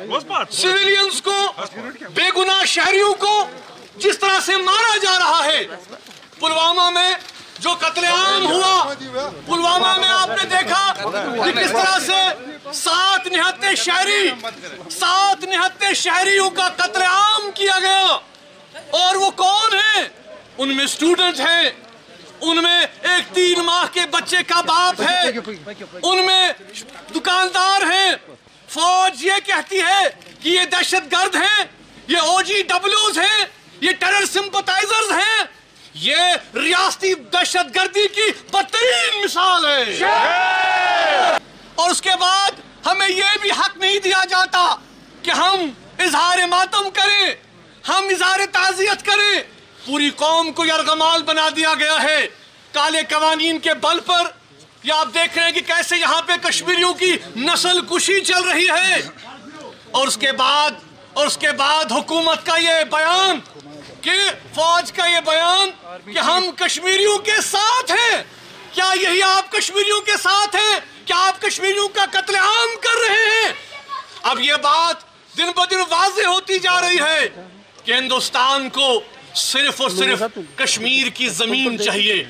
Civilians को, बेगुनाह शहरियों को जिस तरह से मारा जा रहा है। पुलवामा में जो कत्लेआम हुआ, पुलवामा में आपने देखा कि किस तरह से 7 निहत्ते शहरियों का कत्लेआम किया गया। और वो कौन है? उनमें स्टूडेंट हैं, उनमें एक 3 माह के बच्चे का बाप है, उनमें दुकानदार हैं। फौज ये कहती है कि ये दहशतगर्द हैं, ये OGWs हैं, ये टेरर सिंपथाइजर्स हैं। ये रियासती दहशतगर्दी की बदतरीन मिसाल है। और उसके बाद हमें ये भी हक नहीं दिया जाता कि हम इजहार मातम करें, हम इजहार ताज़ियत करें। पूरी कौम को यरगमाल बना दिया गया है काले कवानीन के बल पर। ये आप देख रहे हैं कि कैसे यहाँ पे कश्मीरियों की नस्ल कुशी चल रही है। और उसके बाद हुकूमत का ये बयान कि फौज का ये बयान कि हम कश्मीरियों के साथ हैं। क्या यही आप कश्मीरियों के साथ हैं? क्या आप कश्मीरियों का कत्लेआम कर रहे हैं? अब ये बात दिन ब दिन वाज़ेह होती जा रही है कि हिंदुस्तान को सिर्फ और सिर्फ कश्मीर की जमीन चाहिए।